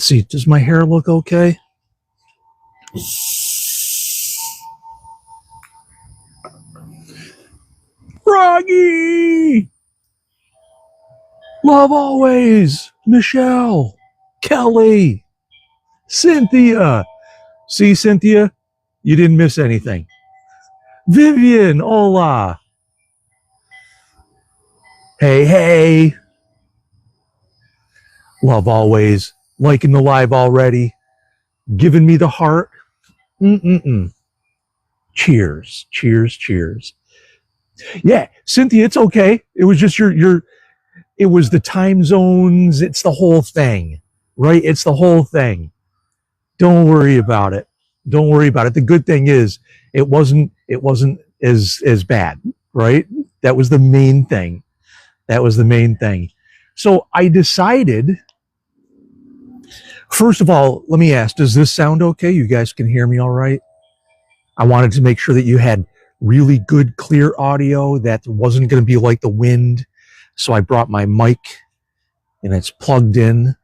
Let's see, does my hair look okay? Froggy! Love always! Michelle! Kelly! Cynthia! See, Cynthia? You didn't miss anything. Vivian! Hola! Hey, hey! Love always. Liking the live already. Giving me the heart. Cheers. Cheers, cheers. Yeah, Cynthia, it's okay. It was just it was the time zones. It's the whole thing, right? It's the whole thing. Don't worry about it. Don't worry about it. The good thing is it wasn't as bad, right? That was the main thing. That was the main thing. So I decided, first of all, let me ask, does this sound okay? You guys can hear me all right? I wanted to make sure that you had really good, clear audio that wasn't going to be like the wind. So I brought my mic and it's plugged in.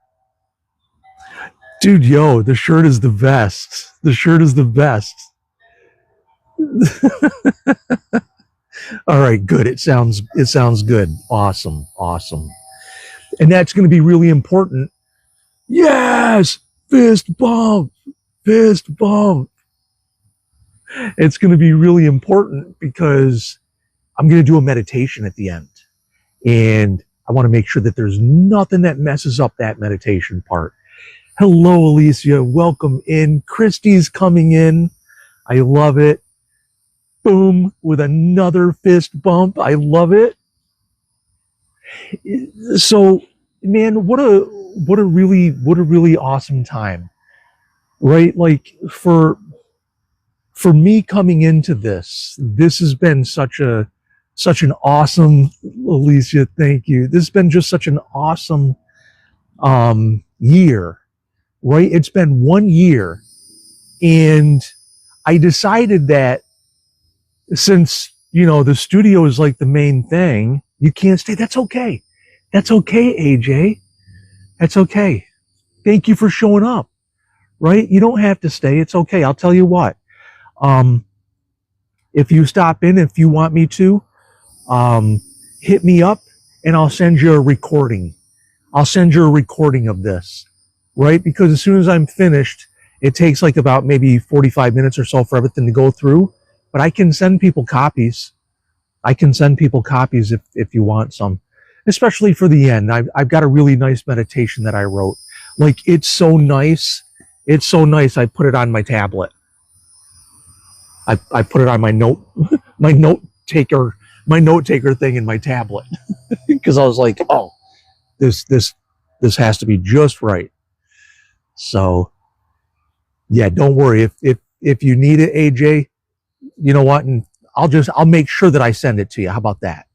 Dude, yo, the shirt is the best. The shirt is the best. All right, good. It sounds good. Awesome. Awesome. And that's going to be really important. Yes! Fist bump. Fist bump. It's going to be really important because I'm going to do a meditation at the end. And I want to make sure that there's nothing that messes up that meditation part. Hello, Alicia. Welcome in. Christy's coming in. I love it. Boom, with another fist bump. I love it. So, man, what a really awesome time. Right? Like for me coming into this has been such an awesome, Alicia, thank you. This has been just such an awesome year. Right? It's been 1 year, and I decided that since, the studio is like the main thing, you can't stay. That's okay. That's okay, AJ. That's okay. Thank you for showing up, right? You don't have to stay. It's okay. I'll tell you what. If you stop in, if you want me to, hit me up and I'll send you a recording. I'll send you a recording of this. Right? Because as soon as I'm finished, it takes like about maybe 45 minutes or so for everything to go through. But I can send people copies. I can send people copies if you want some, especially for the end. I've got a really nice meditation that I wrote. Like, it's so nice. It's so nice. I put it on my tablet. I put it on my note taker thing in my tablet because I was like, oh, this has to be just right. So, yeah, don't worry. If you need it, AJ, you know what? And I'll make sure that I send it to you. How about that?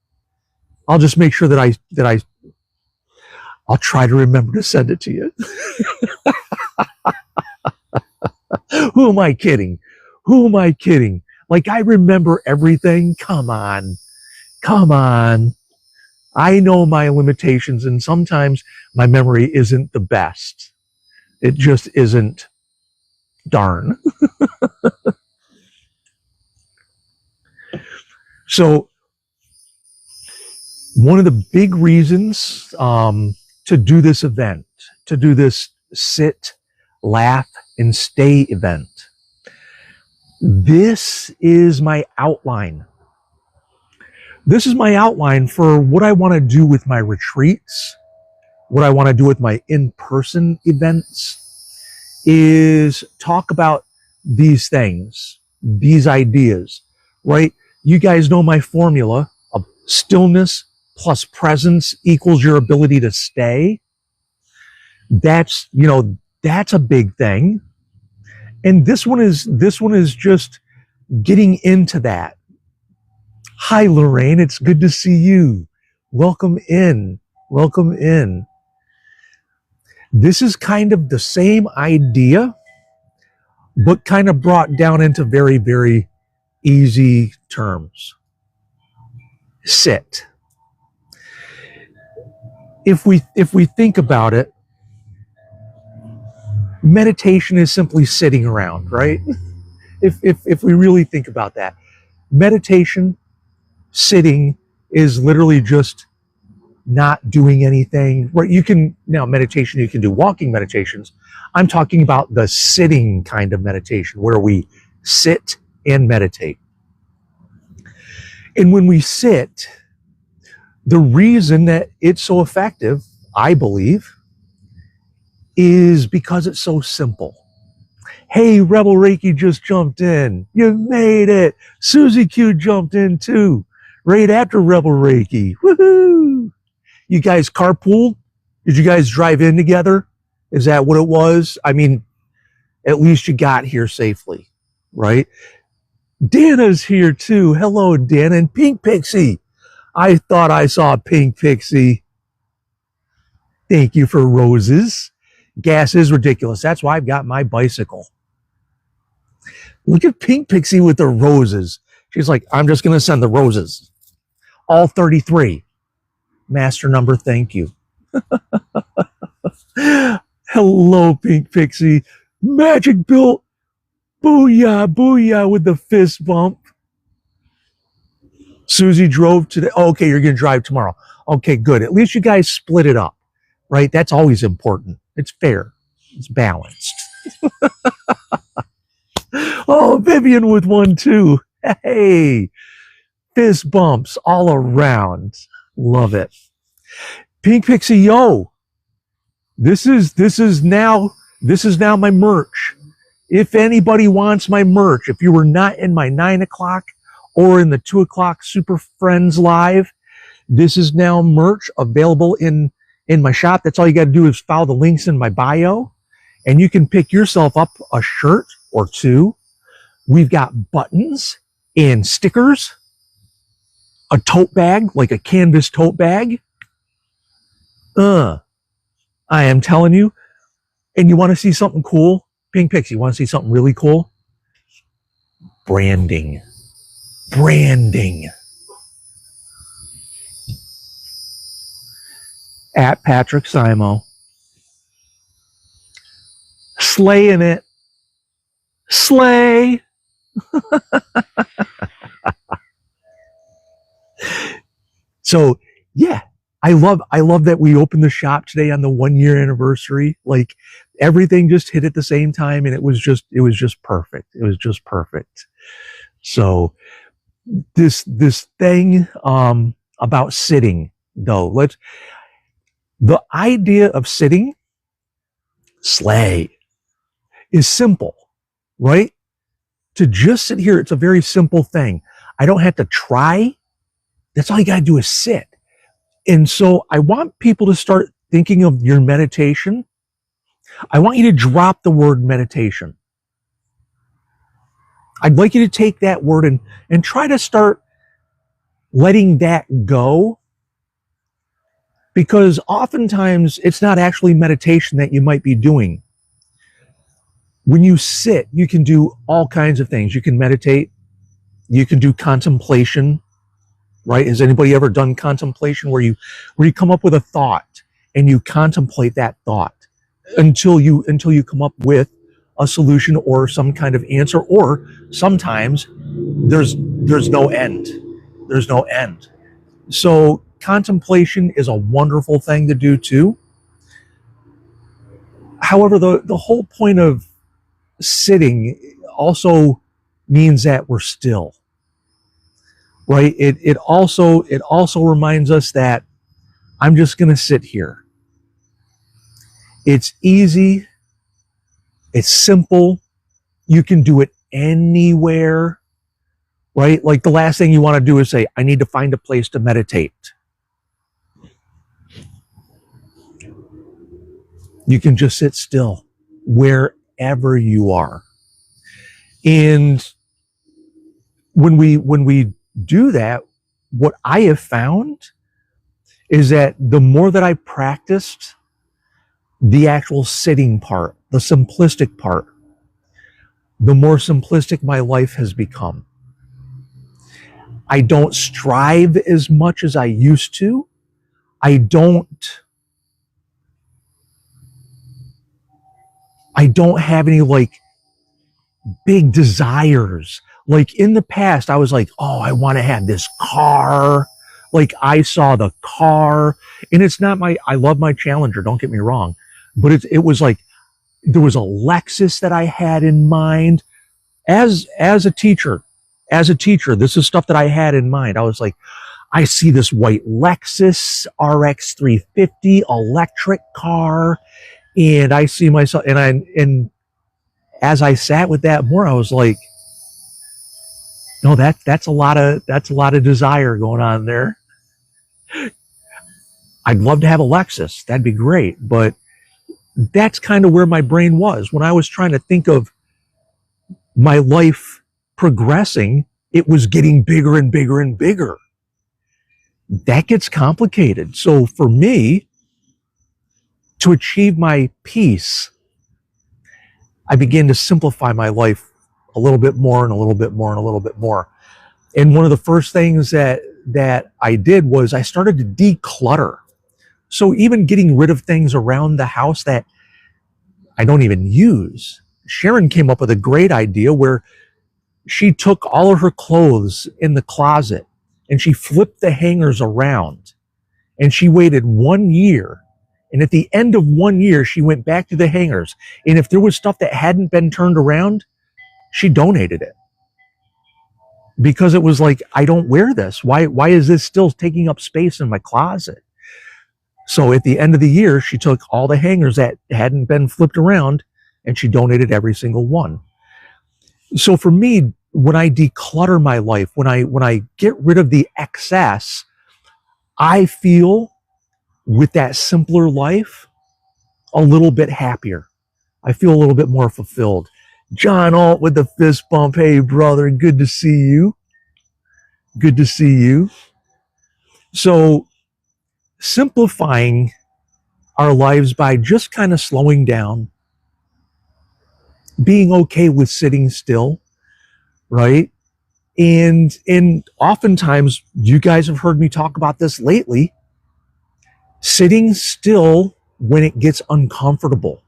I'll just make sure that I'll try to remember to send it to you. Who am I kidding? Who am I kidding? Like, I remember everything. Come on. Come on. I know my limitations, and sometimes my memory isn't the best. It just isn't. Darn. So, one of the big reasons to do this event, to do this sit, laugh, and stay event, this is my outline. This is my outline for what I want to do with my retreats, what I want to do with my in-person events, is talk about these things, these ideas, right? You guys know my formula of stillness plus presence equals your ability to stay. That's a big thing. And this one is just getting into that. Hi, Lorraine. It's good to see you. Welcome in. Welcome in. This is kind of the same idea, but kind of brought down into very, very easy terms. Sit. If we think about it, meditation is simply sitting around, right? If we really think about that, meditation, sitting, is literally just not doing anything. Right? You can now meditation. You can do walking meditations. I'm talking about the sitting kind of meditation where we sit and meditate. And when we sit, the reason that it's so effective, I believe, is because it's so simple. Hey, Rebel Reiki just jumped in. You made it. Susie Q jumped in too, right after Rebel Reiki. Woohoo! You guys carpool? Did you guys drive in together? Is that what it was? I mean, at least you got here safely, right? Dana's here too. Hello, Dana. And Pink Pixie. I thought I saw Pink Pixie. Thank you for roses. Gas is ridiculous. That's why I've got my bicycle. Look at Pink Pixie with the roses. She's like, I'm just going to send the roses. All 33. Master number, thank you. Hello, Pink Pixie. Magic Bill. Booyah, booyah with the fist bump. Susie drove today. Oh, okay, you're going to drive tomorrow. Okay, good. At least you guys split it up, right? That's always important. It's fair. It's balanced. Oh, Vivian with one too. Hey, fist bumps all around. Love it. Pink Pixie, yo. This is now my merch. If anybody wants my merch, if you were not in my 9 o'clock or in the 2 o'clock Super Friends Live, this is now merch available in my shop. That's all you got to do is follow the links in my bio, and you can pick yourself up a shirt or two. We've got buttons and stickers, a tote bag, like a canvas tote bag. I am telling you. And you want to see something cool? Pink Pixie, you want to see something really cool? Branding. Branding. At Patrick Simo. Slaying it. Slay. So, yeah, I love that we opened the shop today on the 1 year anniversary. Like, everything just hit at the same time, and it was just perfect. It was just perfect. So this thing about sitting, though, the idea of sitting, slay, is simple, right? To just sit here, it's a very simple thing. I don't have to try. That's all you got to do is sit. And so I want people to start thinking of your meditation. I want you to drop the word meditation. I'd like you to take that word and try to start letting that go. Because oftentimes it's not actually meditation that you might be doing. When you sit, you can do all kinds of things. You can meditate. You can do contemplation, right? Has anybody ever done contemplation where you come up with a thought and you contemplate that thought until you come up with a solution or some kind of answer? Or sometimes there's no end. There's no end. So contemplation is a wonderful thing to do too. However, the whole point of sitting also means that we're still, right? It also reminds us that I'm just going to sit here. It's easy. It's simple. You can do it anywhere, right? Like the last thing you want to do is say, I need to find a place to meditate. You can just sit still wherever you are. And when we do that, what I have found is that the more that I practiced the actual sitting part, the simplistic part, the more simplistic my life has become. I don't strive as much as I used to. I don't I don't have any like big desires. Like in the past, I was like, oh, I want to have this car. Like I saw the car, and it's not I love my Challenger, don't get me wrong, but it was like, there was a Lexus that I had in mind as a teacher. As a teacher, this is stuff that I had in mind. I was like, I see this white Lexus RX 350 electric car, and I see myself, and as I sat with that more, I was like, no, that's a lot of desire going on there. I'd love to have a Lexus. That'd be great. But that's kind of where my brain was when I was trying to think of my life progressing. It was getting bigger and bigger and bigger. That gets complicated. So for me, to achieve my peace, I began to simplify my life a little bit more and a little bit more and a little bit more. And one of the first things that I did was I started to declutter. So even getting rid of things around the house that I don't even use. Sharon came up with a great idea where she took all of her clothes in the closet and she flipped the hangers around, and she waited 1 year. And at the end of 1 year, she went back to the hangers. And if there was stuff that hadn't been turned around, she donated it. Because it was like, I don't wear this. Why is this still taking up space in my closet? So at the end of the year, she took all the hangers that hadn't been flipped around and she donated every single one. So for me, when I declutter my life, when I get rid of the excess, I feel with that simpler life a little bit happier. I feel a little bit more fulfilled. John Alt with the fist bump. Hey, brother, good to see you. Good to see you. So simplifying our lives by just kind of slowing down, being okay with sitting still, right? And oftentimes, you guys have heard me talk about this lately, sitting still when it gets uncomfortable,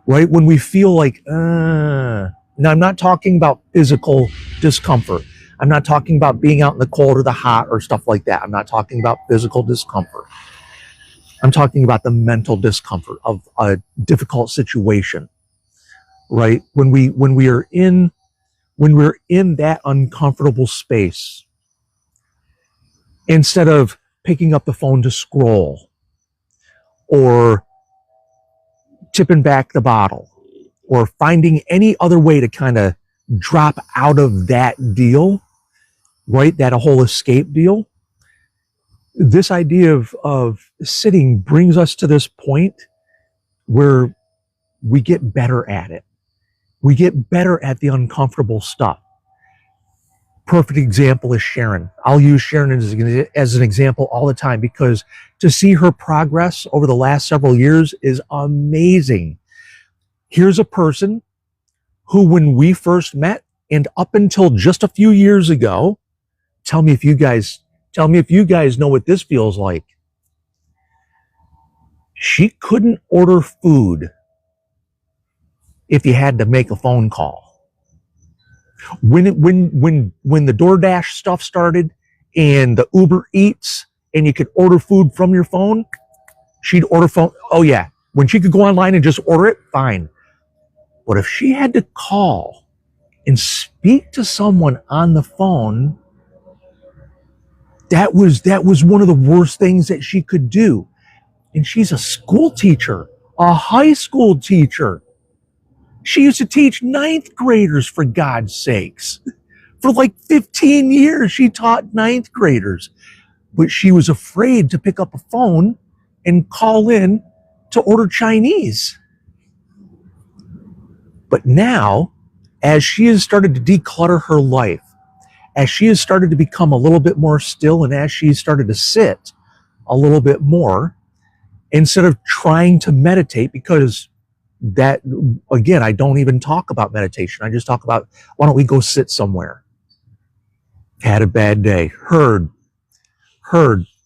right? When we feel like, now I'm not talking about physical discomfort. I'm not talking about being out in the cold or the hot or stuff like that. I'm not talking about physical discomfort. I'm talking about the mental discomfort of a difficult situation, right? When we're in that uncomfortable space, instead of picking up the phone to scroll or tipping back the bottle or finding any other way to kind of drop out of that deal, right? That whole escape deal. This idea of sitting brings us to this point where we get better at it. We get better at the uncomfortable stuff. Perfect example is Sharon. I'll use Sharon as an example all the time because to see her progress over the last several years is amazing. Here's a person who, when we first met and up until just a few years ago, tell me if you guys know what this feels like. She couldn't order food if you had to make a phone call. When the DoorDash stuff started and the Uber Eats and you could order food from your phone, she'd order phone. Oh yeah. When she could go online and just order it, fine. But if she had to call and speak to someone on the phone, that was one of the worst things that she could do. And she's a school teacher, a high school teacher. She used to teach ninth graders, for God's sakes. For like 15 years, she taught ninth graders. But she was afraid to pick up a phone and call in to order Chinese. But now, as she has started to declutter her life, as she has started to become a little bit more still, and as she started to sit a little bit more, instead of trying to meditate, because that, again, I don't even talk about meditation. I just talk about, why don't we go sit somewhere? Had a bad day. Heard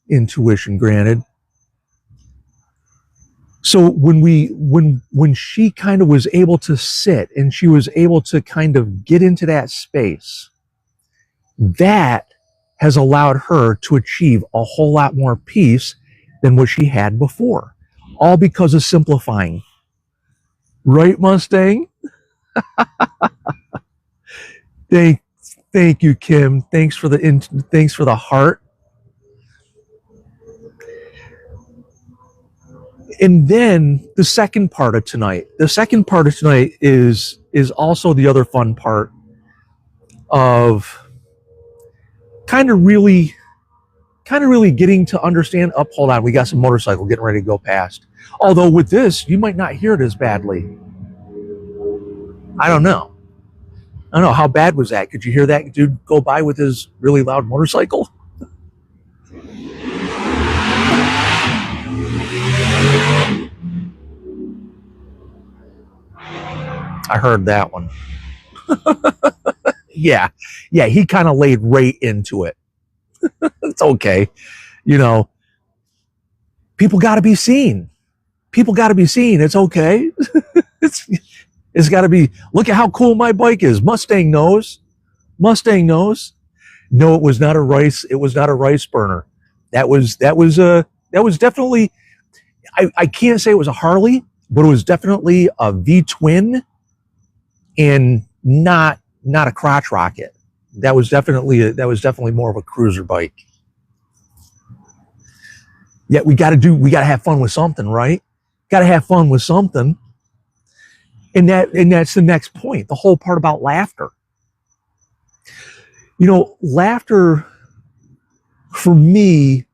intuition, granted. So when she kind of was able to sit and she was able to kind of get into that space, that has allowed her to achieve a whole lot more peace than what she had before. All because of simplifying. Right, Mustang? Thank thank you, Kim. Thanks for the heart. And then the second part of tonight. The second part of tonight is also the other fun part of kind of really getting to understand. Up, hold on, we got some motorcycle getting ready to go past. Although with this, you might not hear it as badly. I don't know. How bad was that? Could you hear that dude go by with his really loud motorcycle? I heard that one. Yeah, he kind of laid right into it. It's okay. People got to be seen. It's okay. It's got to be, look at how cool my bike is. Mustang knows. No, it was not a rice burner. That was definitely, I can't say it was a Harley, but it was definitely a V twin and not a crotch rocket. That was definitely more of a cruiser bike. Yet we got to have fun with something, right? Got to have fun with something. And that's the next point, the whole part about laughter. Laughter, for me,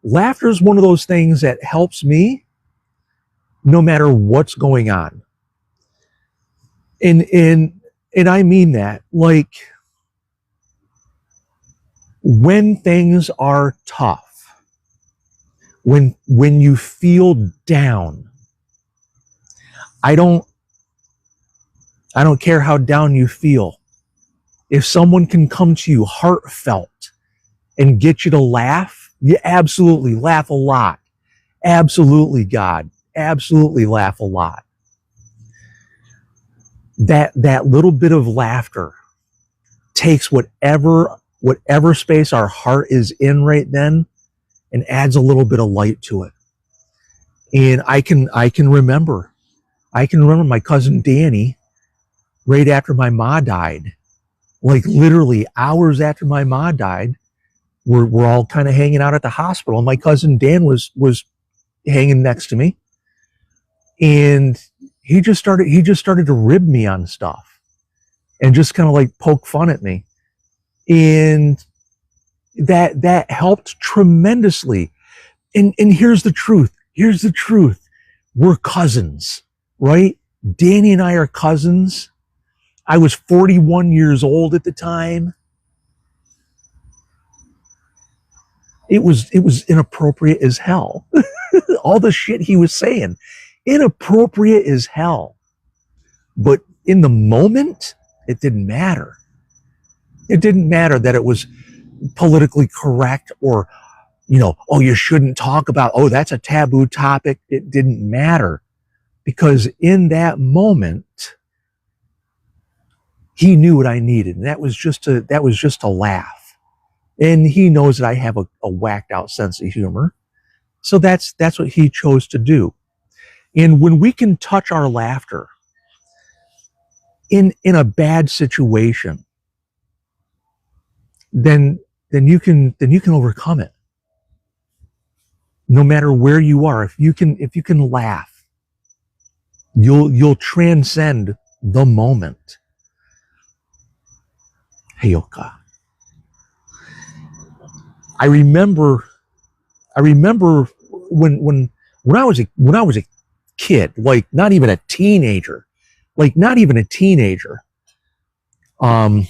laughter is one of those things that helps me no matter what's going on. And I mean that, like, when things are tough, when you feel down, I don't care how down you feel. If someone can come to you heartfelt and get you to laugh, you absolutely laugh a lot. Absolutely, God. Absolutely laugh a lot. That little bit of laughter takes whatever space our heart is in right then and adds a little bit of light to it. And I can remember my cousin Danny right after my ma died, like literally hours after my ma died. We're all kind of hanging out at the hospital, and my cousin Dan was hanging next to me, and he just started to rib me on stuff and just kind of like poke fun at me, and that helped tremendously. And here's the truth. We're cousins, right? Danny and I are cousins. I was 41 years old at the time. It was inappropriate as hell. All the shit he was saying, inappropriate as hell. But in the moment, it didn't matter. It didn't matter that it was politically correct or, oh, you shouldn't talk about, oh, that's a taboo topic. It didn't matter, because in that moment, he knew what I needed, and that was just to laugh. And he knows that I have a whacked out sense of humor, so that's what he chose to do. And when we can touch our laughter in a bad situation, then you can overcome it. No matter where you are, if you can laugh, you'll transcend the moment. Hey, Oka. I remember when I was a kid, like not even a teenager. I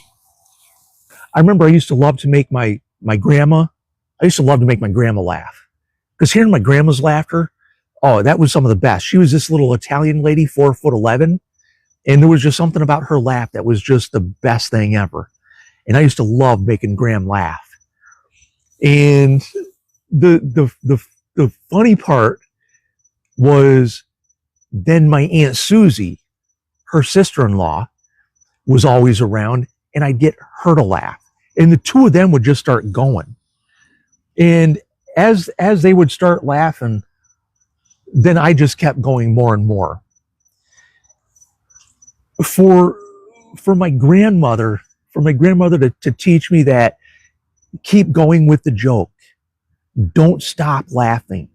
remember I used to love to make my grandma laugh, because hearing my grandma's laughter, oh, that was some of the best. She was this little Italian lady, 4'11", and there was just something about her laugh that was just the best thing ever. And I used to love making Graham laugh. And the funny part was then my Aunt Susie, her sister-in-law, was always around, and I'd get her to laugh. And the two of them would just start going. And as they would start laughing, then I just kept going more and more. For my grandmother, to teach me that keep going with the joke. Don't stop laughing.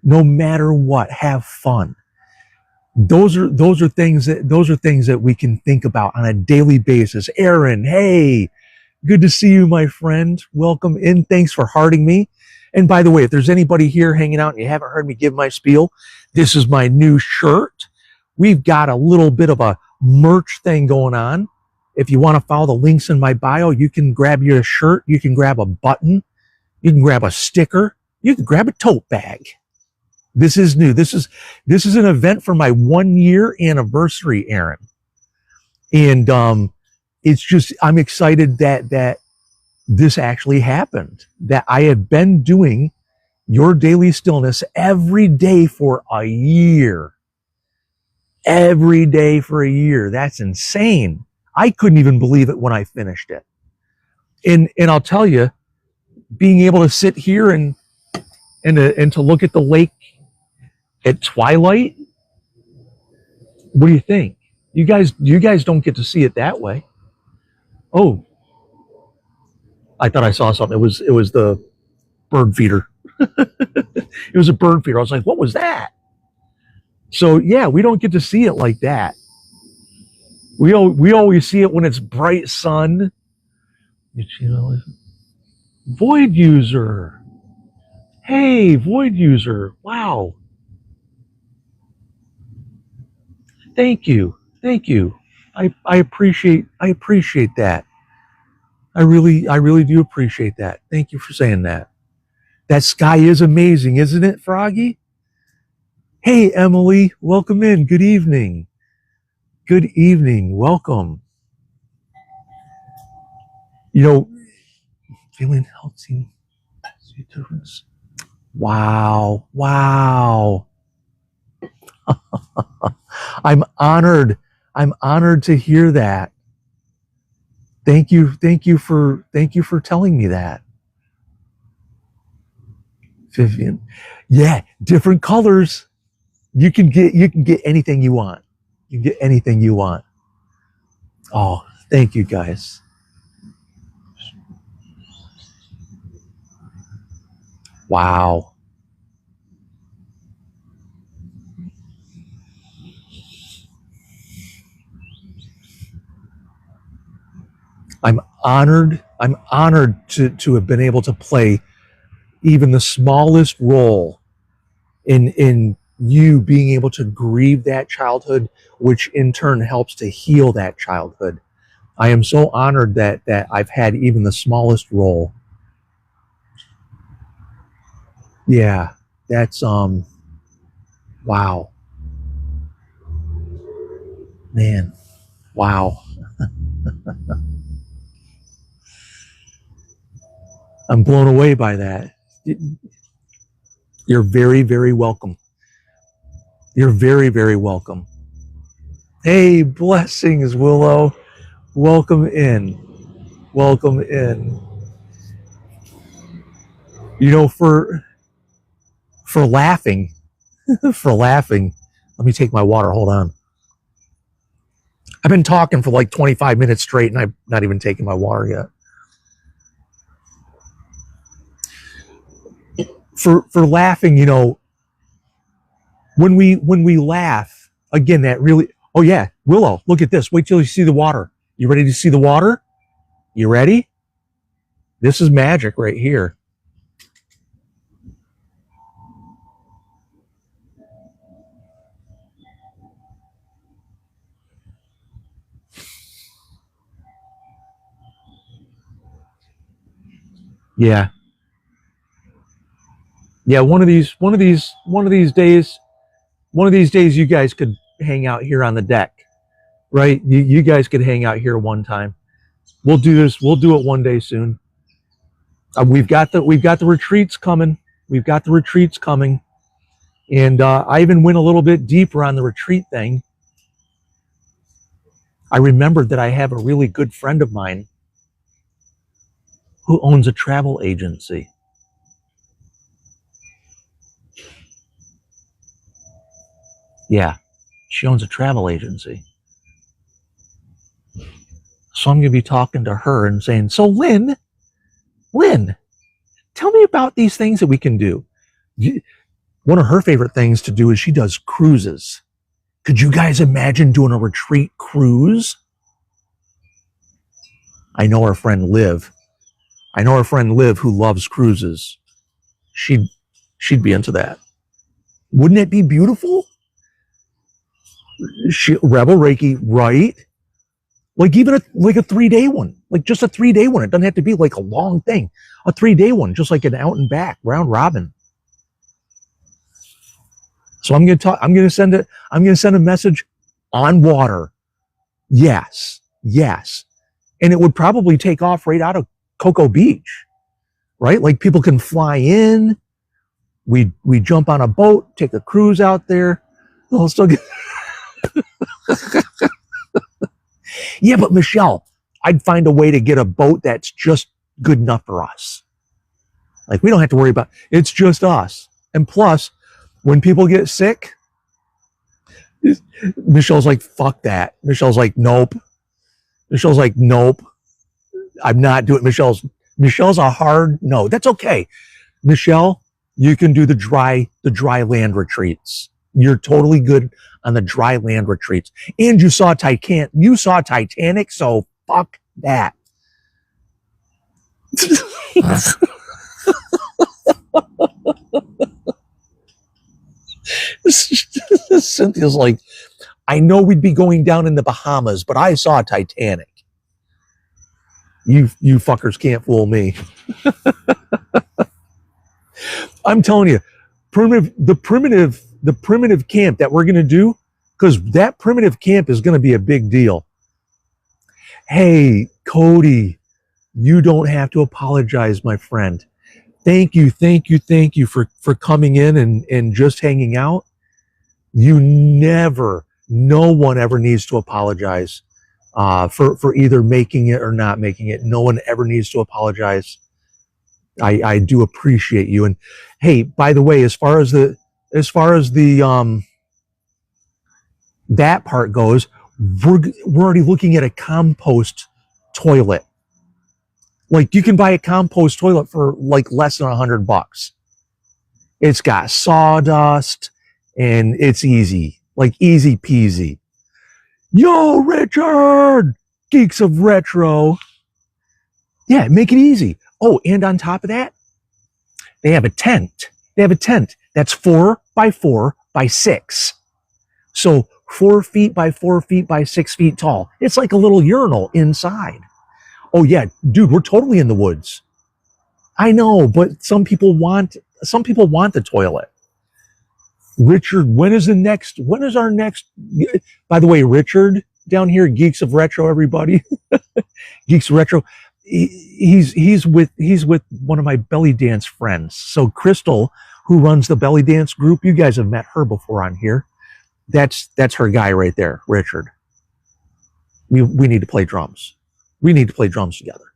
No matter what, have fun. Those are things that we can think about on a daily basis. Aaron, hey, good to see you, my friend. Welcome in. Thanks for hearting me. And by the way, if there's anybody here hanging out and you haven't heard me give my spiel, this is my new shirt. We've got a little bit of a merch thing going on. If you want to follow the links in my bio, you can grab your shirt, you can grab a button, you can grab a sticker, you can grab a tote bag. This is new. This is an event for my 1-year anniversary, Aaron. And it's just, I'm excited that this actually happened, that I have been doing Your Daily Stillness every day for a year. Every day for a year. That's insane. I couldn't even believe it when I finished it. And I'll tell you, being able to sit here and to look at the lake at twilight, what do you think? You guys don't get to see it that way. Oh, I thought I saw something. It was the bird feeder. It was a bird feeder. I was like, what was that? So yeah, we don't get to see it like that. We always see it when it's bright sun. Void user. Hey, void user. Wow. Thank you. I appreciate that. I really do appreciate that. Thank you for saying that. That sky is amazing, isn't it, Froggy? Hey, Emily, welcome in. Good evening. Good evening. Welcome. Feeling healthy. See a difference. Wow. I'm honored to hear that. Thank you for telling me that. Vivian. Yeah, different colors. You can get anything you want. You can get anything you want. Oh, thank you guys. Wow. I'm honored to have been able to play even the smallest role in you being able to grieve that childhood, which in turn helps to heal that childhood. I am so honored that I've had even the smallest role. Yeah, that's wow. Man, wow. I'm blown away by that. You're very, very welcome. You're very, very welcome. Hey, blessings, Willow. Welcome in. Welcome in. For laughing, let me take my water. Hold on. I've been talking for like 25 minutes straight and I'm not even taking my water yet. For laughing, when we laugh, again, that really, oh yeah, Willow, look at this. Wait till you see the water. You ready to see the water? You ready? This is magic right here. Yeah. Yeah, one of these days you guys could hang out here on the deck. Right? You guys could hang out here one time. We'll do this. We'll do it one day soon. We've got the retreats coming. And I even went a little bit deeper on the retreat thing. I remembered that I have a really good friend of mine who owns a travel agency. Yeah, she owns a travel agency. So I'm going to be talking to her and saying, so Lynn, tell me about these things that we can do. One of her favorite things to do is she does cruises. Could you guys imagine doing a retreat cruise? I know our friend Liv. Who loves cruises. She'd be into that. Wouldn't it be beautiful? Rebel Reiki, right? Like even a 3-day one, like just a 3-day one. It doesn't have to be like a long thing. A 3-day one, just like an out and back round robin. So I'm going to send a message on water. Yes. And it would probably take off right out of Cocoa Beach, right? Like people can fly in. We jump on a boat, take a cruise out there. They'll still get. Yeah, but Michelle, I'd find a way to get a boat that's just good enough for us. Like we don't have to worry about, it's just us. And plus, when people get sick, Michelle's like, fuck that. Michelle's like, nope. I'm not doing it. Michelle's a hard no. That's okay. Michelle, you can do the dry land retreats. You're totally good on the dry land retreats. And you saw Titanic, so fuck that. Cynthia's like, I know we'd be going down in the Bahamas, but I saw Titanic. You fuckers can't fool me. I'm telling you, the primitive camp that we're going to do, because that primitive camp is going to be a big deal. Hey, Cody, you don't have to apologize, my friend. Thank you for coming in and just hanging out. No one ever needs to apologize for either making it or not making it. No one ever needs to apologize. I do appreciate you. And hey, by the way, as far as the that part goes, we're already looking at a compost toilet. Like you can buy a compost toilet for like less than $100. It's got sawdust and it's easy, like easy peasy. Yo, Richard, Geeks of Retro. Yeah, make it easy. Oh, and on top of that, they have a tent. That's 4 by 4 by 6. So 4 feet by 4 feet by 6 feet tall. It's like a little urinal inside. Oh yeah, dude, we're totally in the woods. I know, but some people want the toilet. Richard, when is our next, by the way, Richard down here, Geeks of Retro, everybody. Geeks of Retro. He's with one of my belly dance friends. So Crystal, who runs the belly dance group, you guys have met her before on here. That's her guy right there, Richard. We need to play drums. We need to play drums together.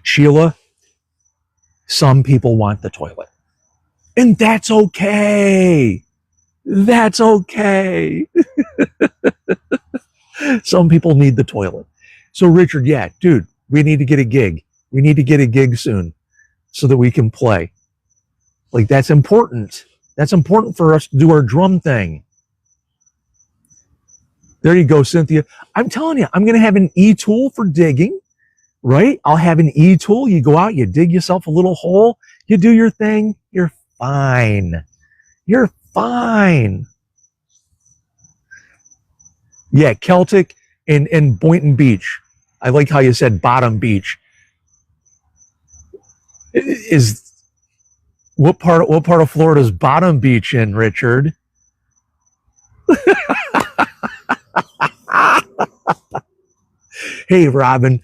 Sheila, some people want the toilet. And that's okay. That's okay. Some people need the toilet. So Richard, yeah, dude, we need to get a gig. We need to get a gig soon so that we can play. Like that's important. That's important for us to do our drum thing. There you go, Cynthia. I'm telling you, I'm going to have an e-tool for digging, right? I'll have an e-tool. You go out, you dig yourself a little hole, you do your thing. You're fine. You're fine. Yeah, Celtic and Boynton Beach. I like how you said Bottom Beach. Is what part of Florida is Bottom Beach in, Richard? Hey, Robin.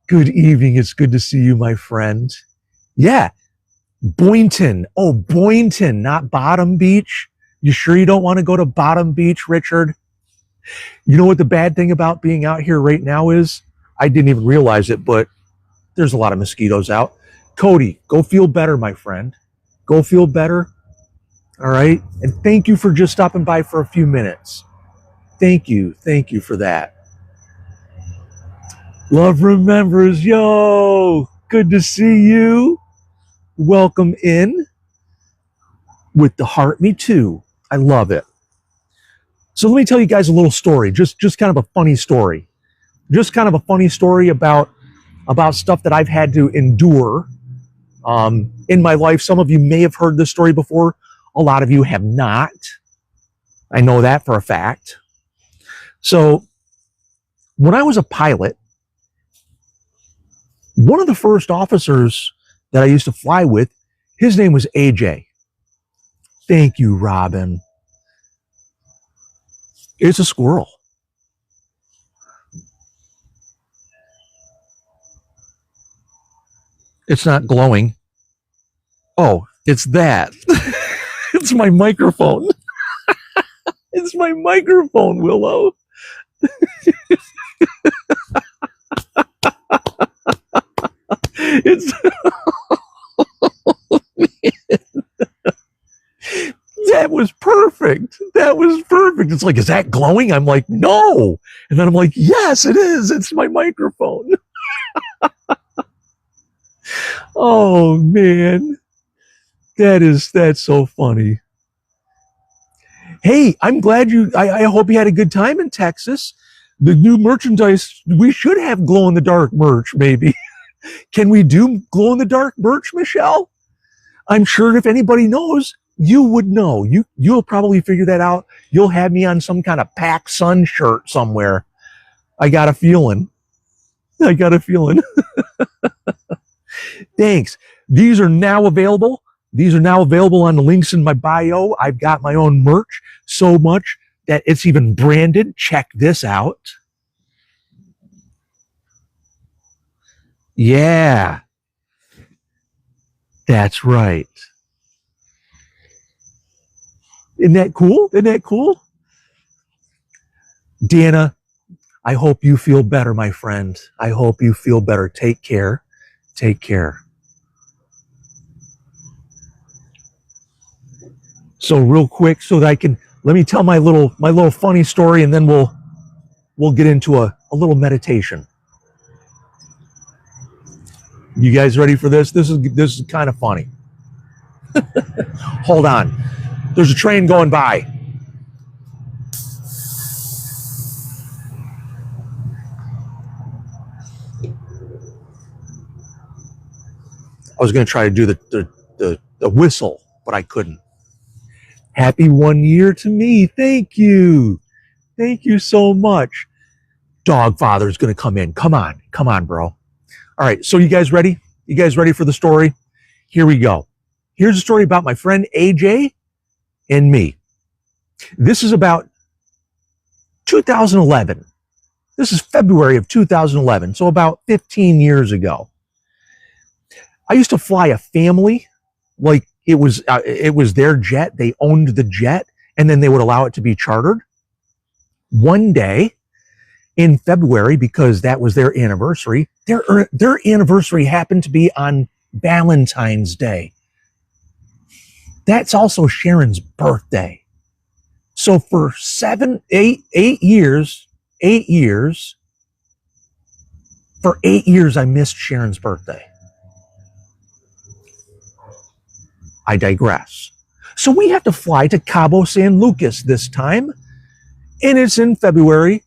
Good evening. It's good to see you, my friend. Yeah. Boynton. Oh, Boynton, not Bottom Beach. You sure you don't want to go to Bottom Beach, Richard? You know what the bad thing about being out here right now is? I didn't even realize it, but there's a lot of mosquitoes out. Cody, go feel better, my friend. Go feel better. All right. And thank you for just stopping by for a few minutes. Thank you. Thank you for that. Love remembers. Yo, good to see you. Welcome in with the heart. Me too. I love it. So let me tell you guys a little story. Just kind of a funny story. Just kind of a funny story about stuff that I've had to endure in my life. Some of you may have heard this story before. A lot of you have not. I know that for a fact. So when I was a pilot, one of the first officers that I used to fly with, his name was AJ. Thank you, Robin. It's a squirrel. It's not glowing. Oh, it's that. It's my microphone. It's my microphone, Willow. It's that was perfect. That was perfect. It's like, is that glowing? I'm like, no. And then I'm like, yes, it is. It's my microphone. Oh man. That's so funny. Hey, I'm glad I hope you had a good time in Texas. The new merchandise, we should have glow in the dark merch, maybe. Can we do glow in the dark merch, Michelle? I'm sure if anybody knows, you would know. You'll probably figure that out. You'll have me on some kind of Pac Sun shirt somewhere. I got a feeling. Thanks. These are now available. These are now available on the links in my bio. I've got my own merch, so much that it's even branded. Check this out. Yeah. That's right. Isn't that cool? Isn't that cool? Dana, I hope you feel better, my friend. I hope you feel better. Take care. Take care. So real quick, so that I can, let me tell my little funny story, and then we'll get into a little meditation. You guys ready for this? This is kind of funny. Hold on. There's a train going by. I was going to try to do the whistle, but I couldn't. Happy 1 year to me. Thank you. Thank you so much. Dog father's going to come in. Come on, bro. All right. So you guys ready? You guys ready for the story? Here we go. Here's a story about my friend AJ and me. This is about 2011. This is February of 2011. So about 15 years ago. I used to fly a family, like it was their jet. They owned the jet, and then they would allow it to be chartered. One day in February, because that was their anniversary, their anniversary happened to be on Valentine's Day. That's also Sharon's birthday. So for 8 years, for 8 years, I missed Sharon's birthday. I digress. So we have to fly to Cabo San Lucas this time, and it's in February.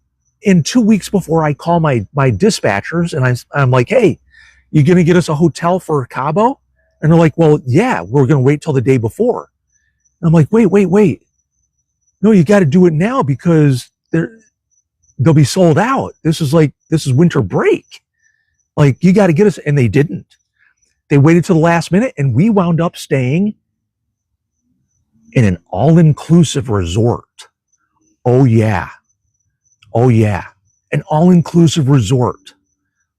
And 2 weeks before, I call my dispatchers, and I'm like, hey, you going to get us a hotel for Cabo? And they're like, well, yeah, we're going to wait till the day before. And I'm like, wait. No, you got to do it now, because they'll be sold out. This is winter break. Like, you got to get us. And they didn't. They waited till the last minute, and we wound up staying in an all-inclusive resort. Oh yeah. An all-inclusive resort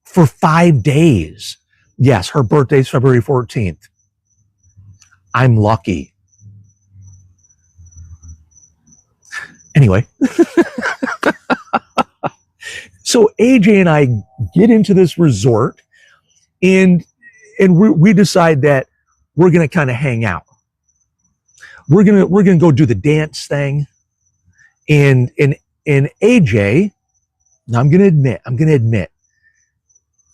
for 5 days. Yes, her birthday's February 14th. I'm lucky. Anyway, so AJ and I get into this resort, and we decide that we're gonna kind of hang out. We're gonna go do the dance thing, and AJ. Now I'm gonna admit,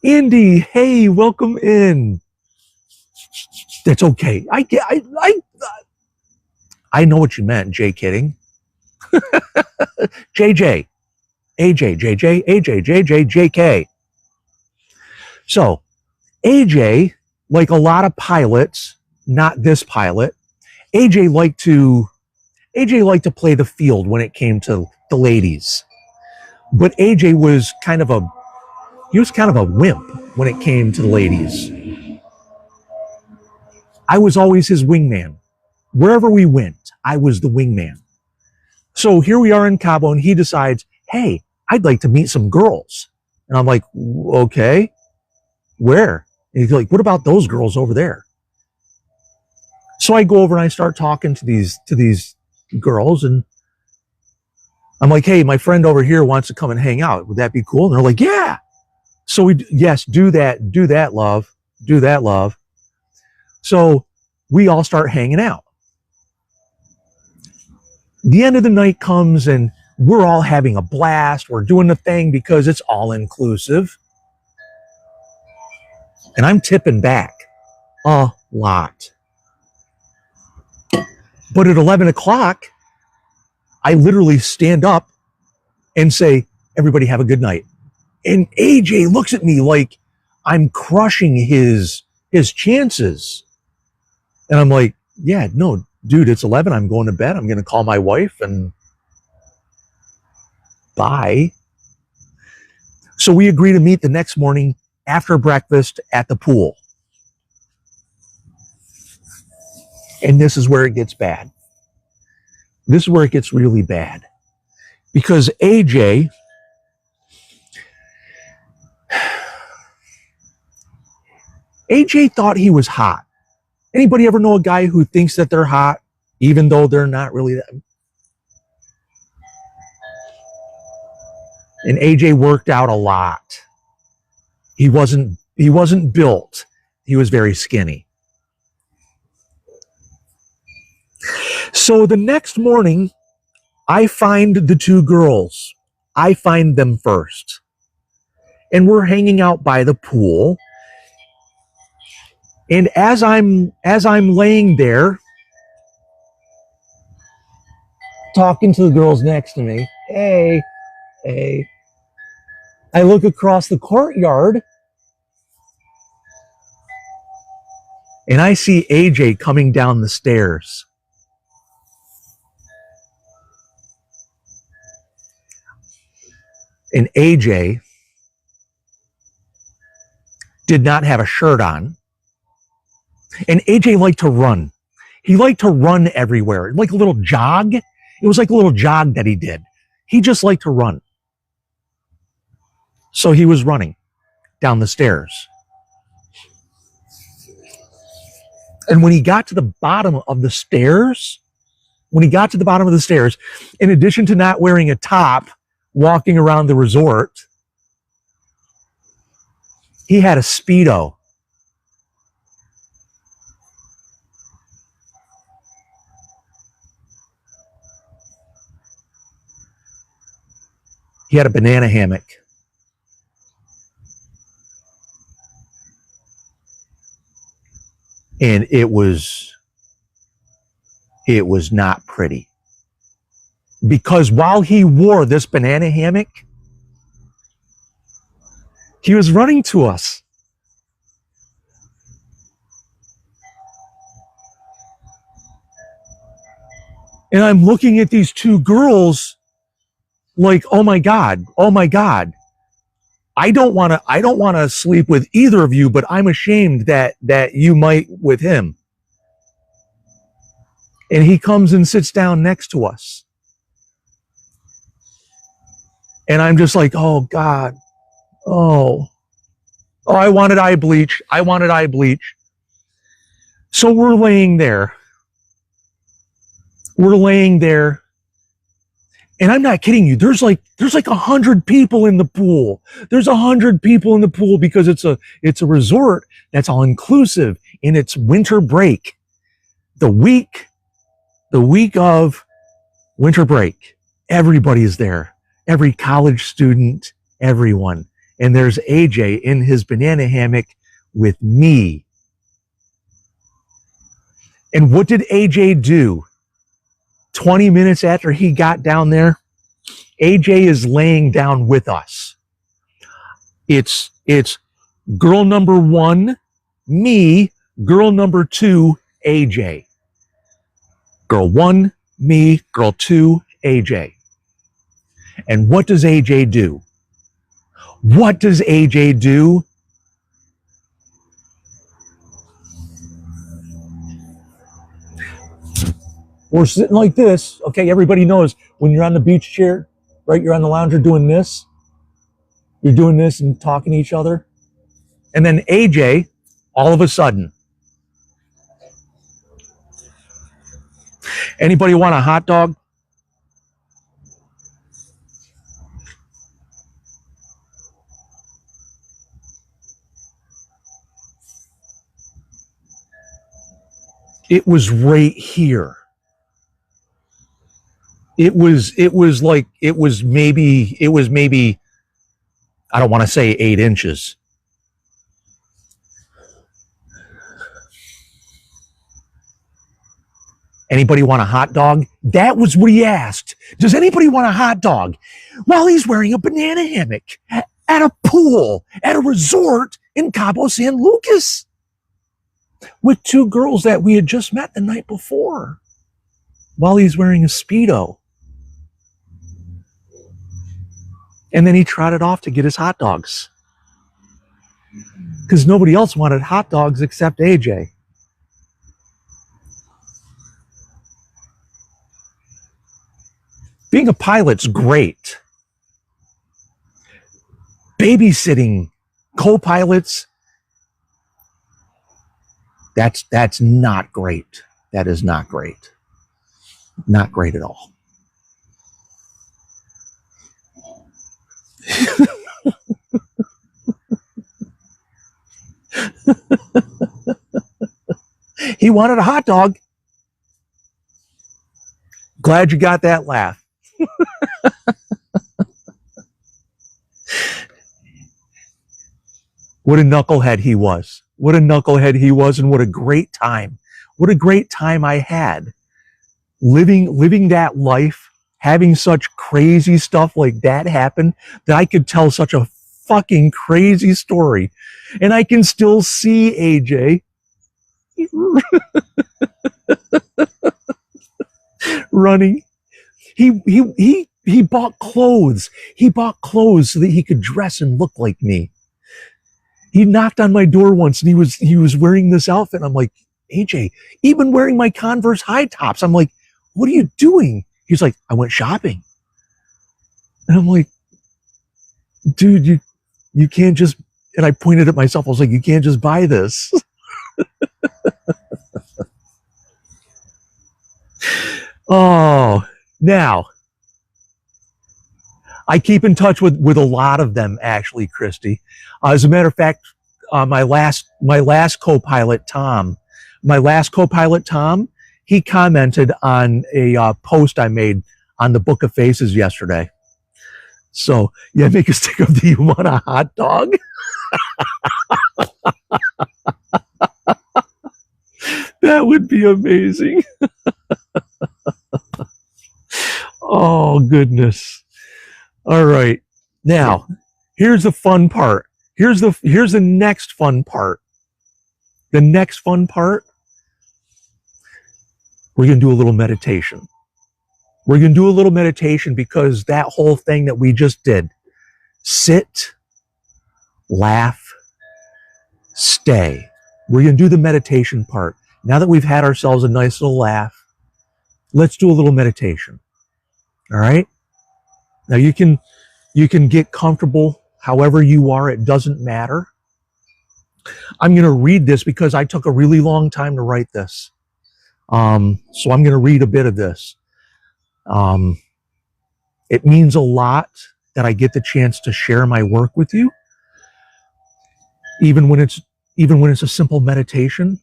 Andy, hey, welcome in. That's okay. I know what you meant, Jay kidding. JJ, AJ, JJ, AJ, JJ, JK. So AJ, like a lot of pilots, not this pilot, AJ liked to play the field when it came to the ladies. But AJ was kind of a wimp when it came to the ladies. I was always his wingman. Wherever we went, I was the wingman. So here we are in Cabo, and he decides, hey, I'd like to meet some girls. And I'm like, okay, where? And he's like, what about those girls over there? So I go over and I start talking to these girls, and I'm like, hey, my friend over here wants to come and hang out. Would that be cool? And they're like, yeah. So yes, do that, love. Do that, love. So we all start hanging out. The end of the night comes, and we're all having a blast. We're doing the thing because it's all inclusive. And I'm tipping back a lot. But at 11 o'clock, I literally stand up and say, everybody have a good night. And AJ looks at me like I'm crushing his chances. And I'm like, yeah, no, dude, it's 11. I'm going to bed. I'm going to call my wife and bye. So we agree to meet the next morning after breakfast at the pool. And this is where it gets bad. This is where it gets really bad. Because AJ thought he was hot. Anybody ever know a guy who thinks that they're hot, even though they're not really that? And AJ worked out a lot. He wasn't built. He was very skinny. So the next morning, I find the two girls. I find them first. And we're hanging out by the pool. And as I'm laying there, talking to the girls next to me, hey, I look across the courtyard, and I see AJ coming down the stairs. And AJ did not have a shirt on. And AJ liked to run. He liked to run everywhere, like a little jog. It was like a little jog that he did. He just liked to run. So he was running down the stairs. And when he got to the bottom of the stairs, in addition to not wearing a top, walking around the resort, he had a Speedo. He had a banana hammock. And it was not pretty. Because while he wore this banana hammock, he was running to us. And I'm looking at these two girls like, oh my God. I don't want to sleep with either of you, but I'm ashamed that you might with him. And he comes and sits down next to us. And I'm just like, oh God. Oh, I wanted eye bleach. So we're laying there. We're laying there. And I'm not kidding you. There's like 100 people in the pool. There's 100 people in the pool because it's a resort that's all inclusive and it's winter break. The week of winter break, everybody is there. Every college student, everyone. And there's AJ in his banana hammock with me. And what did AJ do? 20 minutes after he got down there, AJ is laying down with us. It's girl number 1, me, girl number 2, AJ. Girl 1, me, girl 2, AJ. And what does AJ do? What does AJ do? We're sitting like this. Okay, everybody knows when you're on the beach chair, right? You're on the lounger doing this. You're doing this and talking to each other. And then AJ, all of a sudden, anybody want a hot dog? It was right here. It was maybe, I don't want to say 8 inches. Anybody want a hot dog? That was what he asked. Does anybody want a hot dog? While he's wearing a banana hammock at a pool, at a resort in Cabo San Lucas with 2 girls that we had just met the night before while he's wearing a Speedo. And then he trotted off to get his hot dogs because nobody else wanted hot dogs except AJ. Being a pilot's great. Babysitting co-pilots, that's not great. That is not great. Not great at all. He wanted a hot dog. Glad you got that laugh. What a knucklehead he was. What a knucklehead he was, and what a great time. What a great time I had living that life, having such crazy stuff like that happen, that I could tell such a fucking crazy story. And I can still see AJ running. He bought clothes. He bought clothes so that he could dress and look like me. He knocked on my door once and he was wearing this outfit. And I'm like, AJ, even wearing my Converse high tops. I'm like, what are you doing? He's like, I went shopping. And I'm like, dude, you can't just, and I pointed at myself. I was like, you can't just buy this. Oh, now I keep in touch with a lot of them, actually, Christy. As a matter of fact, my last co-pilot, Tom, he commented on a post I made on the Book of Faces yesterday. So, yeah, make a stick of, do you want a hot dog? That would be amazing. Oh, goodness. All right. Now, here's the fun part. Here's the next fun part. The next fun part, we're going to do a little meditation. We're going to do a little meditation because that whole thing that we just did, sit, laugh, stay. We're going to do the meditation part. Now that we've had ourselves a nice little laugh, let's do a little meditation. All right? Now you can get comfortable however you are. It doesn't matter. I'm going to read this because I took a really long time to write this. So I'm going to read a bit of this. It means a lot that I get the chance to share my work with you, even when it's a simple meditation.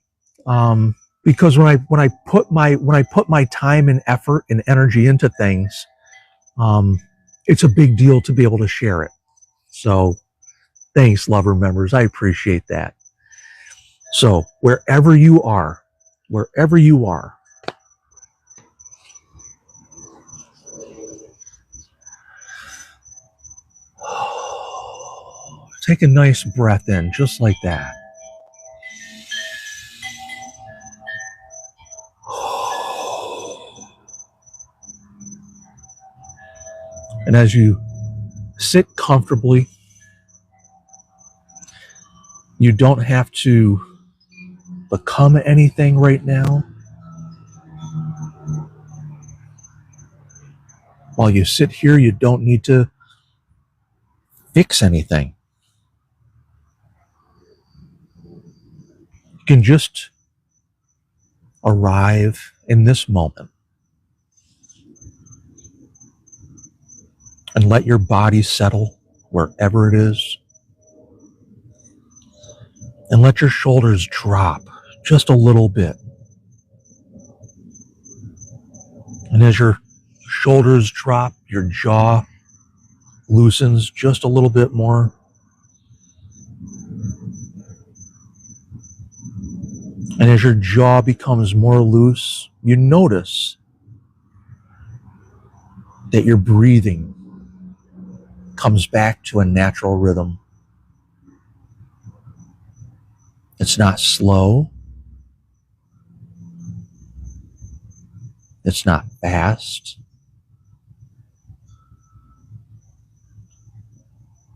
Because when I put my time and effort and energy into things, it's a big deal to be able to share it. So thanks, lover members. I appreciate that. So wherever you are, take a nice breath in, just like that. And as you sit comfortably, you don't have to become anything right now. While you sit here, you don't need to fix anything. You can just arrive in this moment and let your body settle wherever it is. And let your shoulders drop just a little bit. And as your shoulders drop, your jaw loosens just a little bit more. And as your jaw becomes more loose, you notice that your breathing comes back to a natural rhythm. It's not slow. It's not fast.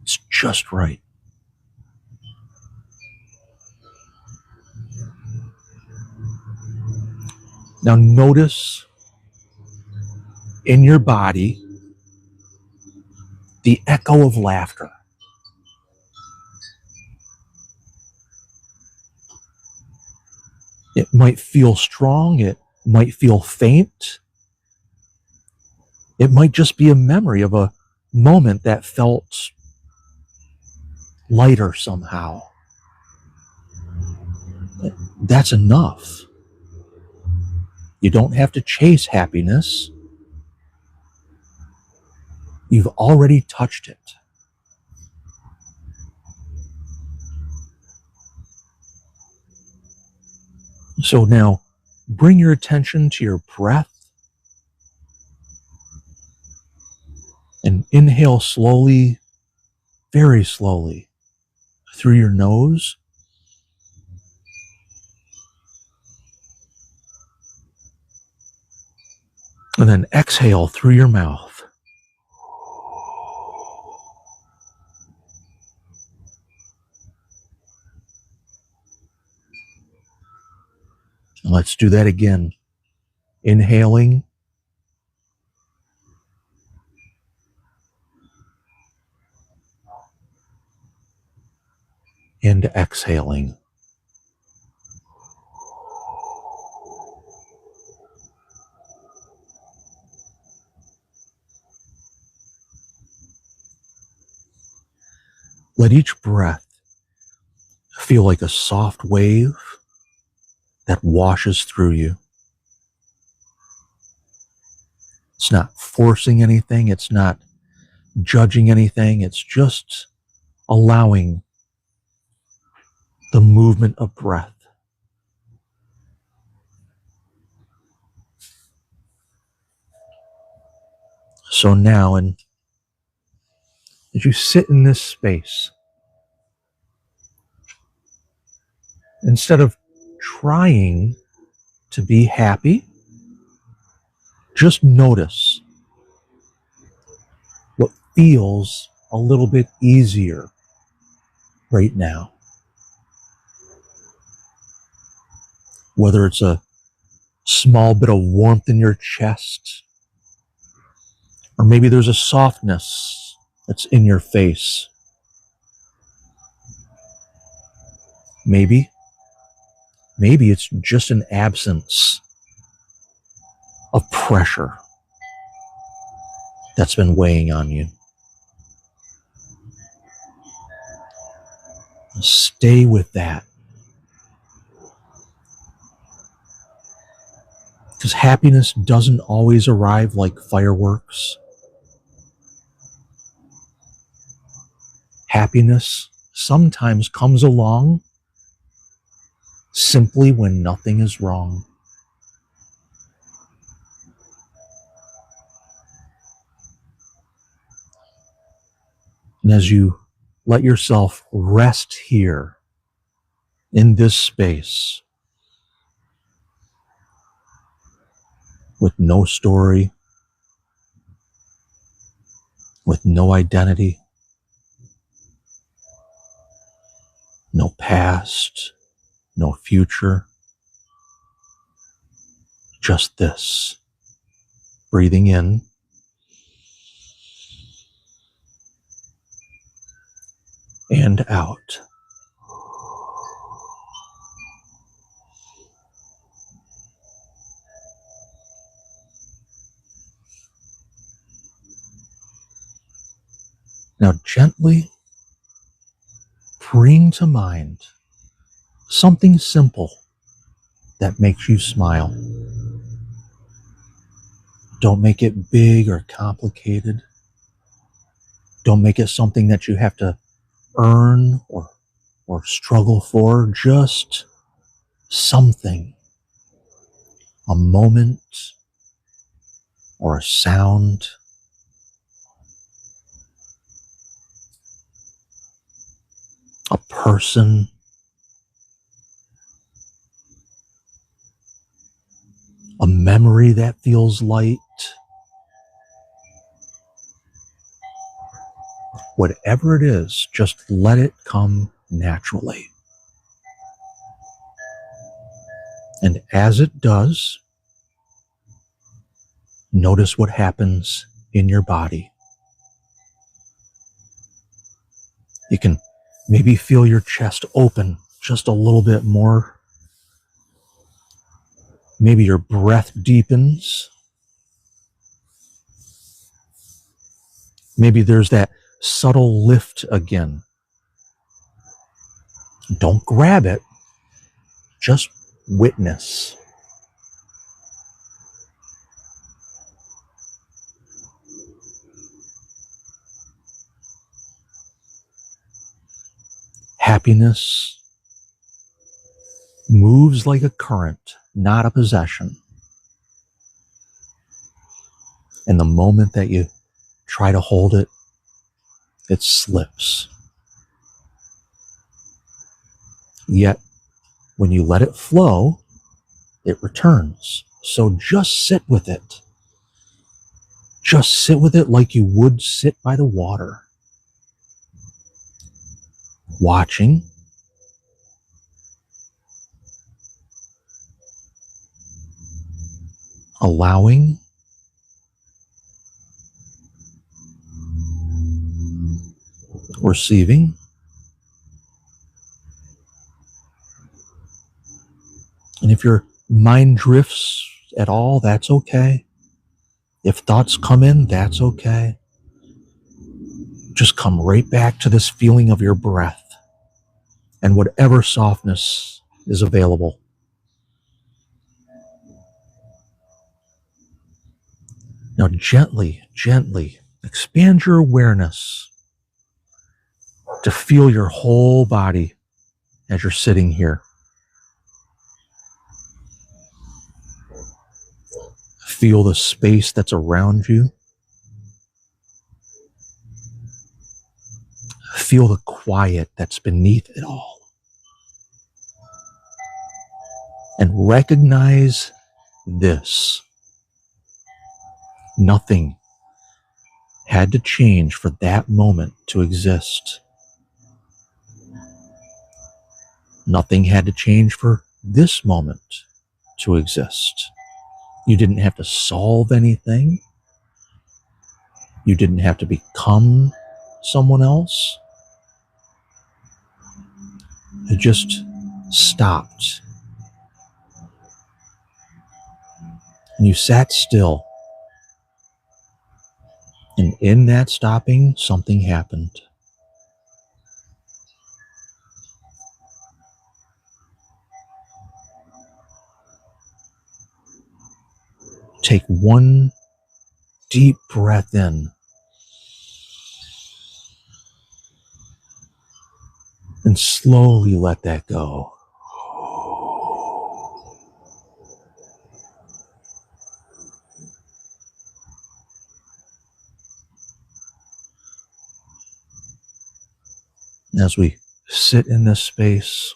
It's just right. Now notice in your body the echo of laughter. It might feel strong. It might feel faint. It might just be a memory of a moment that felt lighter somehow. That's enough. You don't have to chase happiness. You've already touched it. So now bring your attention to your breath and inhale slowly, very slowly, through your nose. And then exhale through your mouth. And let's do that again. Inhaling. And exhaling. Let each breath feel like a soft wave that washes through you. It's not forcing anything. It's not judging anything. It's just allowing the movement of breath. So now, and as you sit in this space, instead of trying to be happy, just notice what feels a little bit easier right now. Whether it's a small bit of warmth in your chest, or maybe there's a softness that's in your face. Maybe it's just an absence of pressure that's been weighing on you. Stay with that. Because happiness doesn't always arrive like fireworks. Happiness sometimes comes along simply when nothing is wrong. And as you let yourself rest here in this space with no story, with no identity, no past, no future, just this, breathing in and out. Now gently bring to mind something simple that makes you smile. Don't make it big or complicated. Don't make it something that you have to earn or struggle for. Just something, a moment or a sound. A person, a memory that feels light. Whatever it is, just let it come naturally. And as it does, notice what happens in your body. You can maybe feel your chest open just a little bit more. Maybe your breath deepens. Maybe there's that subtle lift again. Don't grab it, just witness. Happiness moves like a current, not a possession. And the moment that you try to hold it, it slips. Yet, when you let it flow, it returns. So just sit with it. Just sit with it like you would sit by the water. Watching. Allowing. Receiving. And if your mind drifts at all, that's okay. If thoughts come in, that's okay. Just come right back to this feeling of your breath and whatever softness is available. Now gently, gently expand your awareness to feel your whole body as you're sitting here. Feel the space that's around you. Feel the quiet that's beneath it all. And recognize this. Nothing had to change for that moment to exist. Nothing had to change for this moment to exist. You didn't have to solve anything. You didn't have to become someone else. You just stopped. And you sat still. And in that stopping, something happened. Take one deep breath in. And slowly let that go. As we sit in this space,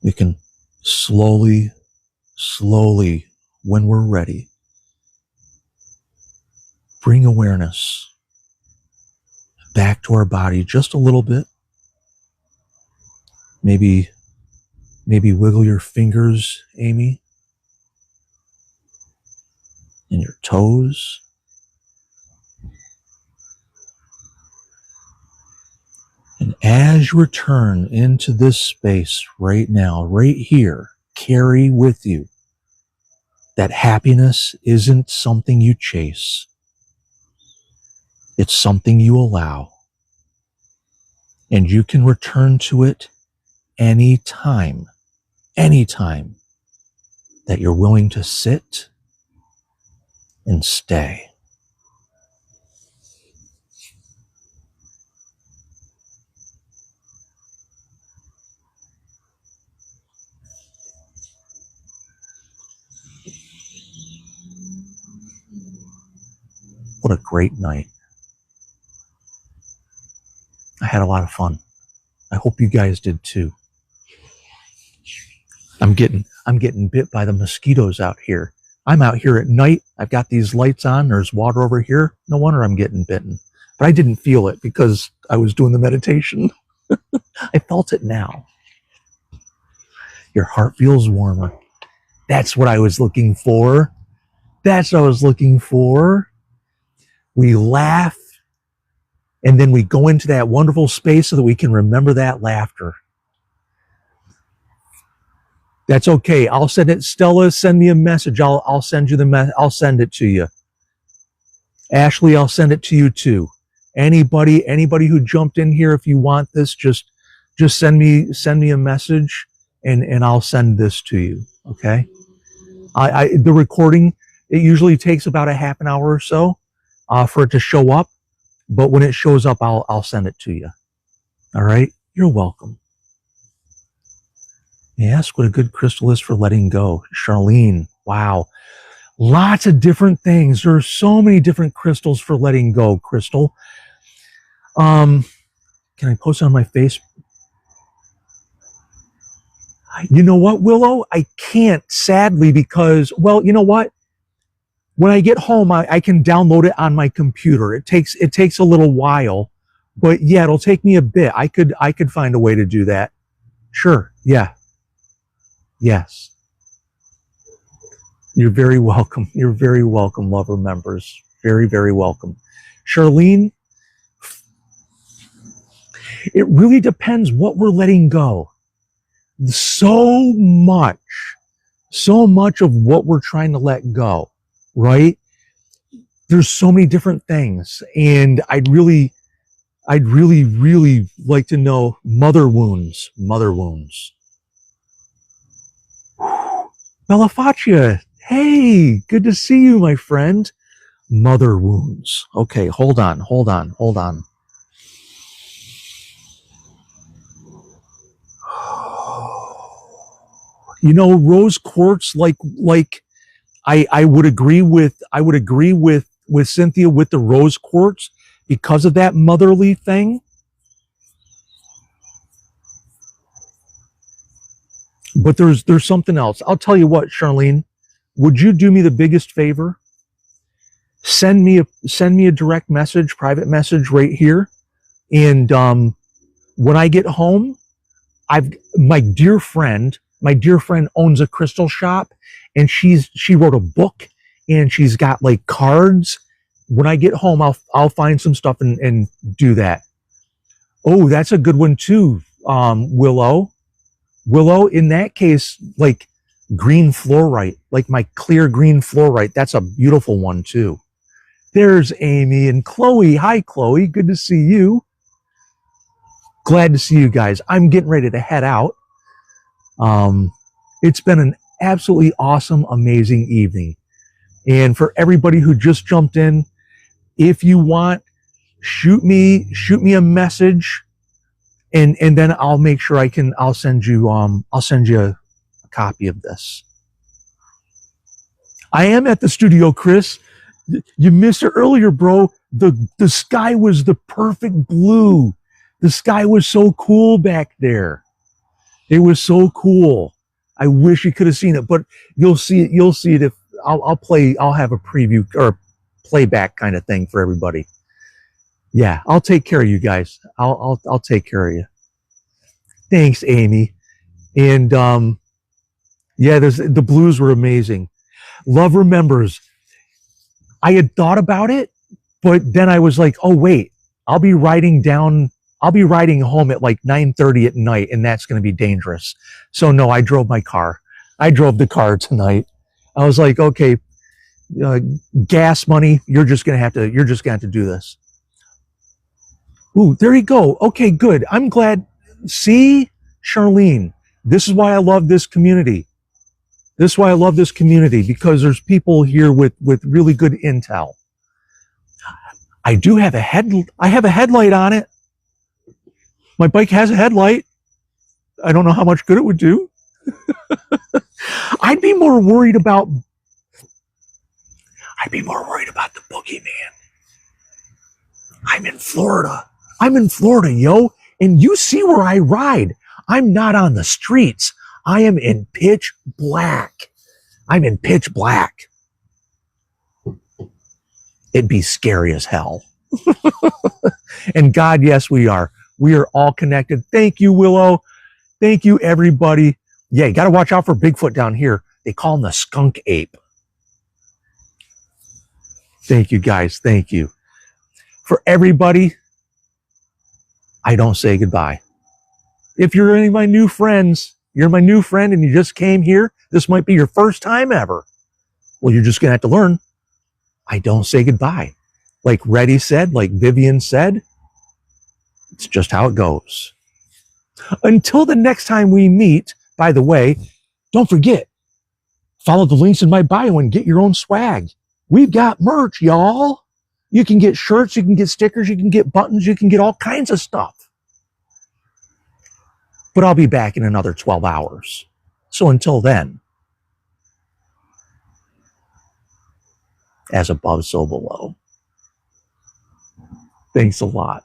we can slowly, when we're ready, bring awareness back to our body just a little bit. Maybe wiggle your fingers, Amy, and your toes. And as you return into this space right now, right here, carry with you that happiness isn't something you chase. It's something you allow. And you can return to it anytime that you're willing to sit and stay. What a great night. I had a lot of fun. I hope you guys did too. I'm getting bit by the mosquitoes out here. I'm out here at night. I've got these lights on. There's water over here. No wonder I'm getting bitten. But I didn't feel it because I was doing the meditation. I felt it now. Your heart feels warmer. That's what I was looking for. That's what I was looking for. We laugh, and then we go into that wonderful space so that we can remember that laughter. That's okay. I'll send it. Stella, send me a message. I'll send you I'll send it to you. Ashley, I'll send it to you too. Anybody who jumped in here, if you want this, just send me a message, and I'll send this to you. Okay. The recording, it usually takes about a half an hour or so for it to show up, but when it shows up, I'll send it to you. All right. You're welcome. Yes, what a good crystal is for letting go. Charlene, wow. Lots of different things. There are so many different crystals for letting go, Crystal. Can I post it on my face? You know what, Willow? I can't, sadly, because, well, you know what? When I get home, I can download it on my computer. It takes a little while, but yeah, it'll take me a bit. I could find a way to do that. Sure. Yeah. Yes. You're very welcome. You're very welcome, lover members. Very, very welcome. Charlene, it really depends what we're letting go. So much of what we're trying to let go, right? There's so many different things. And I'd really like to know mother wounds. Bellafacia, hey, good to see you, my friend. Mother wounds. Okay, hold on. You know, rose quartz, like I would agree with Cynthia with the rose quartz because of that motherly thing. But there's something else. I'll tell you what, Charlene, would you do me the biggest favor? Send me a direct message, private message right here. And when I get home, my dear friend owns a crystal shop, and she wrote a book, and she's got like cards. When I get home, I'll find some stuff and do that. Oh, that's a good one too, Willow. Willow, in that case, like green fluorite, like my clear green fluorite. That's a beautiful one too. There's Amy and Chloe. Hi, Chloe. Good to see you. Glad to see you guys. I'm getting ready to head out. It's been an absolutely awesome, amazing evening. And for everybody who just jumped in, if you want, shoot me a message, and then I'll make sure I'll send you a copy of this. I am at the studio, Chris. You missed it earlier, bro. The sky was the perfect blue. The sky was so cool back there. It was so cool. I wish you could have seen it, but you'll see it. You'll see it if I'll have a preview or playback kind of thing for everybody. Yeah, I'll take care of you guys. I'll take care of you. Thanks, Amy. And yeah, the blues were amazing. Love remembers. I had thought about it, but then I was like, oh wait, I'll be riding home at like 9:30 at night, and that's going to be dangerous. So no, I drove my car. I drove the car tonight. I was like, okay, gas money. You're just gonna have to do this. Ooh, there you go. Okay, good. I'm glad. See, Charlene, this is why I love this community. This is why I love this community, because there's people here with really good intel. I have a headlight on it. My bike has a headlight. I don't know how much good it would do. I'd be more worried about the boogeyman. I'm in Florida, yo. And you see where I ride. I'm not on the streets. I am in pitch black. It'd be scary as hell. And God, yes, we are. We are all connected. Thank you, Willow. Thank you, everybody. Yeah, you got to watch out for Bigfoot down here. They call him the skunk ape. Thank you, guys. Thank you. For everybody, I don't say goodbye. If you're any of my new friends, you're my new friend and you just came here, this might be your first time ever. Well, you're just going to have to learn. I don't say goodbye. Like Reddy said, like Vivian said, it's just how it goes. Until the next time we meet, by the way, don't forget, follow the links in my bio and get your own swag. We've got merch, y'all. You can get shirts, you can get stickers, you can get buttons, you can get all kinds of stuff. But I'll be back in another 12 hours. So until then, as above, so below. Thanks a lot.